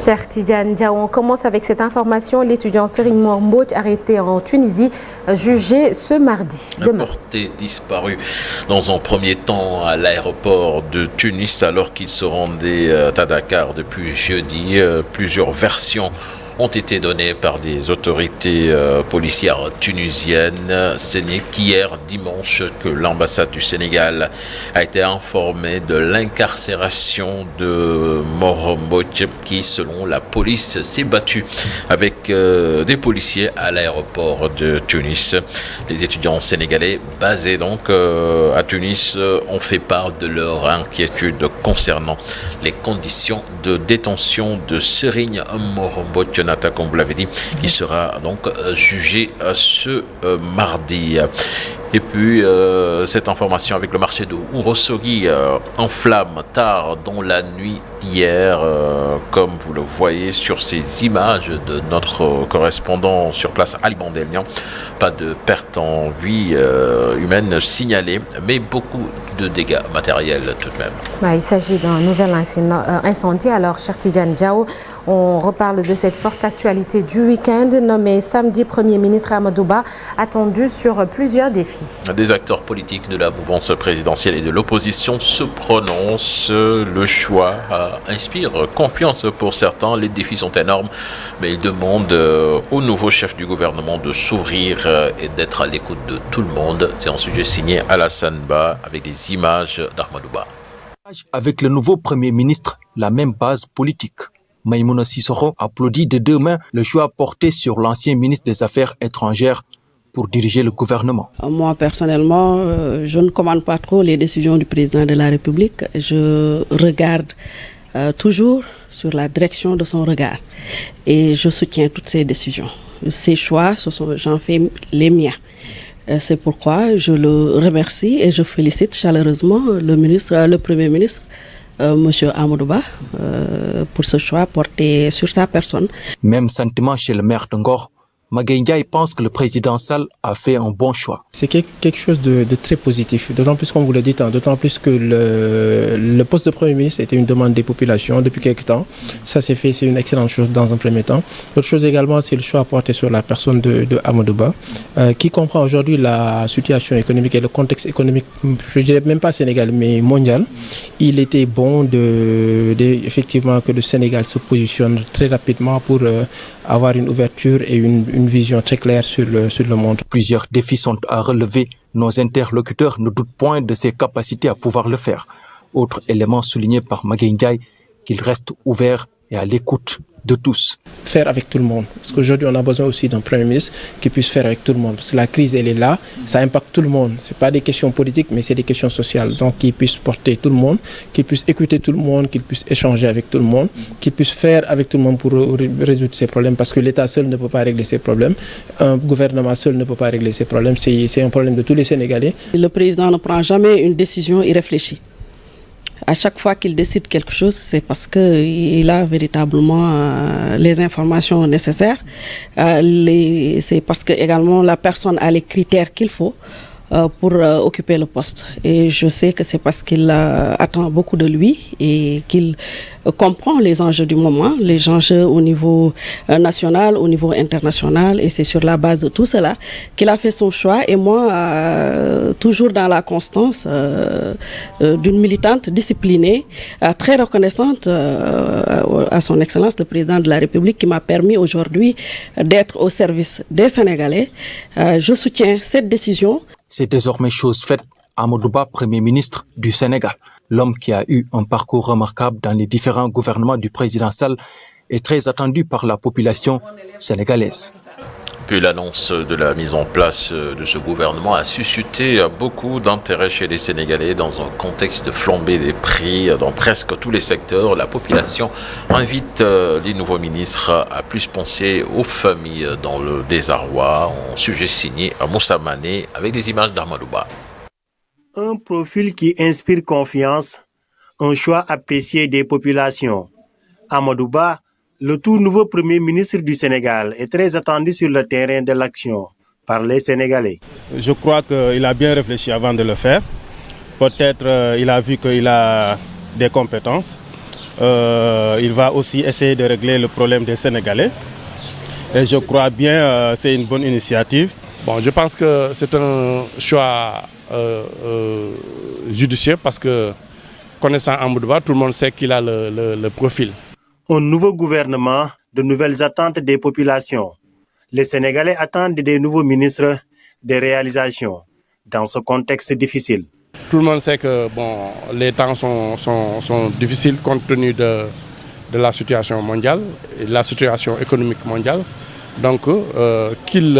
Cher Tidiane Diaw, on commence avec cette information. L'étudiant Serigne Mor Mbodj, arrêté en Tunisie, jugé ce mardi. Porté disparu dans un premier temps à l'aéroport de Tunis alors qu'il se rendait à Dakar depuis jeudi. Plusieurs versions ont été données par des autorités policières tunisiennes. Ce n'est qu'hier dimanche que l'ambassade du Sénégal a été informée de l'incarcération de Mor Mbodj qui, selon la police, s'est battu avec des policiers à l'aéroport de Tunis. Les étudiants sénégalais basés donc à Tunis ont fait part de leur inquiétude concernant les conditions de détention de Serigne Mor Mbodj, comme vous l'avez dit, qui sera donc jugé ce mardi. Et puis, cette information avec le marché de Ourossogui en flammes tard dans la nuit d'hier, comme vous le voyez sur ces images de notre correspondant sur place, Ali Bandelian. Pas de perte en vie humaine signalée, mais beaucoup de dégâts matériels tout de même. Il s'agit d'un nouvel incendie. Alors, cher Tidiane Diaw, on reparle de cette forte actualité du week-end, nommé samedi Premier ministre Amadou Ba, attendu sur plusieurs défis. Des acteurs politiques de la mouvance présidentielle et de l'opposition se prononcent. Le choix inspire confiance pour certains. Les défis sont énormes, mais ils demandent au nouveau chef du gouvernement de s'ouvrir et d'être à l'écoute de tout le monde. C'est un sujet signé Alassane Ba avec des images d'Ahmadou Ba. Avec le nouveau Premier ministre, la même base politique. Maïmouna Sissoko applaudit de deux mains le choix porté sur l'ancien ministre des Affaires étrangères pour diriger le gouvernement. Moi, personnellement, je ne commande pas trop les décisions du président de la République. Je regarde toujours sur la direction de son regard et je soutiens toutes ses décisions. Ses choix, j'en fais les miens. C'est pourquoi je le remercie et je félicite chaleureusement le Premier ministre, M. Amadou Ba, pour ce choix porté sur sa personne. Même sentiment chez le maire de Ngor. Magaye Ndiaye pense que le président Sall a fait un bon choix. C'est quelque chose de très positif, d'autant plus, comme vous le dites, d'autant plus que le poste de Premier ministre était une demande des populations depuis quelque temps. Ça s'est fait, c'est une excellente chose dans un premier temps. L'autre chose également, c'est le choix porté sur la personne de Amadou Ba, qui comprend aujourd'hui la situation économique et le contexte économique, je ne dirais même pas sénégalais, mais mondial. Il était bon effectivement que le Sénégal se positionne très rapidement pour avoir une ouverture et une vision très claire sur le monde. Plusieurs défis sont à relever. Nos interlocuteurs ne doutent point de ses capacités à pouvoir le faire. Autre élément souligné par Magaye Ndiaye, qu'il reste ouvert et à l'écoute de tous. Faire avec tout le monde. Parce qu'aujourd'hui, on a besoin aussi d'un Premier ministre qui puisse faire avec tout le monde. Parce que la crise, elle est là, ça impacte tout le monde. Ce n'est pas des questions politiques, mais c'est des questions sociales. Donc, qu'il puisse porter tout le monde, qu'il puisse écouter tout le monde, qu'il puisse échanger avec tout le monde, qu'il puisse faire avec tout le monde pour résoudre ces problèmes. Parce que l'État seul ne peut pas régler ces problèmes. Un gouvernement seul ne peut pas régler ces problèmes. C'est un problème de tous les Sénégalais. Le président ne prend jamais une décision irréfléchie. À chaque fois qu'il décide quelque chose, c'est parce qu'il a véritablement les informations nécessaires. C'est parce que également la personne a les critères qu'il faut pour occuper le poste. Et je sais que c'est parce qu'il attend beaucoup de lui et qu'il comprend les enjeux du moment, les enjeux au niveau national, au niveau international. Et c'est sur la base de tout cela qu'il a fait son choix. Et moi, toujours dans la constance d'une militante disciplinée, très reconnaissante à son Excellence, le Président de la République, qui m'a permis aujourd'hui d'être au service des Sénégalais. Je soutiens cette décision. C'est désormais chose faite. Amadou Ba, Premier ministre du Sénégal, l'homme qui a eu un parcours remarquable dans les différents gouvernements du président Sall, est très attendu par la population sénégalaise. Puis l'annonce de la mise en place de ce gouvernement a suscité beaucoup d'intérêt chez les Sénégalais dans un contexte de flambée des prix dans presque tous les secteurs. La population invite les nouveaux ministres à plus penser aux familles dans le désarroi. Un sujet signé à Moussa Mané avec des images d'Ahmadou Ba. Un profil qui inspire confiance, un choix apprécié des populations. Amadou Ba, le tout nouveau Premier ministre du Sénégal, est très attendu sur le terrain de l'action par les Sénégalais. Je crois qu'il a bien réfléchi avant de le faire. Peut-être il a vu qu'il a des compétences. il va aussi essayer de régler le problème des Sénégalais. Et je crois bien c'est une bonne initiative. Bon, je pense que c'est un choix judicieux parce que, connaissant Amadou Ba, tout le monde sait qu'il a le profil. Un nouveau gouvernement, de nouvelles attentes des populations. Les Sénégalais attendent des nouveaux ministres des réalisations dans ce contexte difficile. Tout le monde sait que bon, les temps sont difficiles compte tenu de la situation mondiale, et de la situation économique mondiale. Donc, qu'il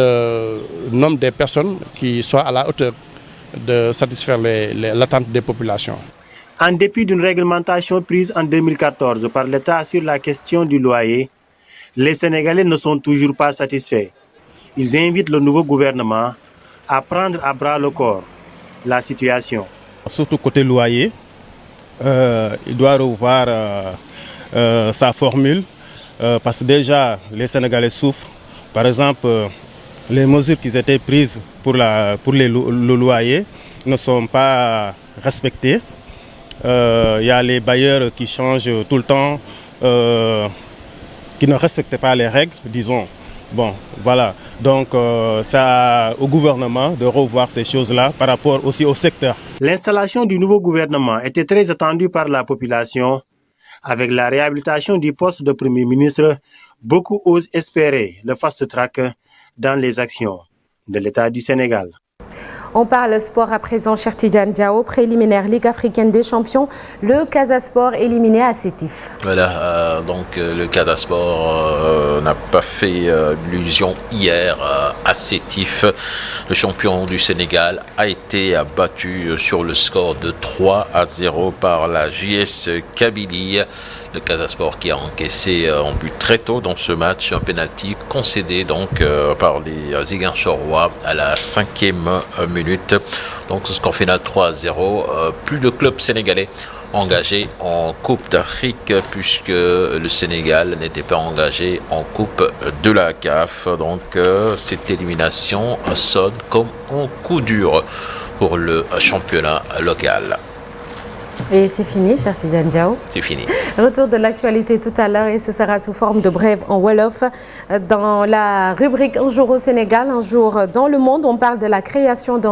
nomme des personnes qui soient à la hauteur de satisfaire l'attente des populations. En dépit d'une réglementation prise en 2014 par l'État sur la question du loyer, les Sénégalais ne sont toujours pas satisfaits. Ils invitent le nouveau gouvernement à prendre à bras le corps la situation. Surtout côté loyer, il doit revoir sa formule parce que déjà les Sénégalais souffrent. Par exemple, les mesures qui étaient prises pour le loyer ne sont pas respectées. Il y a les bailleurs qui changent tout le temps, qui ne respectent pas les règles, disons. Bon, voilà. Donc, c'est au gouvernement de revoir ces choses-là par rapport aussi au secteur. L'installation du nouveau gouvernement était très attendue par la population. Avec la réhabilitation du poste de Premier ministre, beaucoup osent espérer le fast-track dans les actions de l'État du Sénégal. On parle sport à présent, cher Tidjane Diao, préliminaire Ligue africaine des champions, le Casa Sport éliminé à Sétif. Voilà, donc le Casa Sport n'a pas fait illusion hier à Sétif. Le champion du Sénégal a été battu sur le score de 3-0 par la JS Kabylie. Le Casa Sport qui a encaissé un but très tôt dans ce match, un penalty concédé donc par les Ziguinchorois à la 5e minute. Donc ce score final 3-0. Plus de clubs sénégalais engagés en Coupe d'Afrique puisque le Sénégal n'était pas engagé en Coupe de la CAF. Donc cette élimination sonne comme un coup dur pour le championnat local. Et c'est fini, cher Tidjane Diao. C'est fini. Retour de l'actualité tout à l'heure et ce sera sous forme de brève en Wolof. Dans la rubrique Un jour au Sénégal, un jour dans le monde, on parle de la création d'un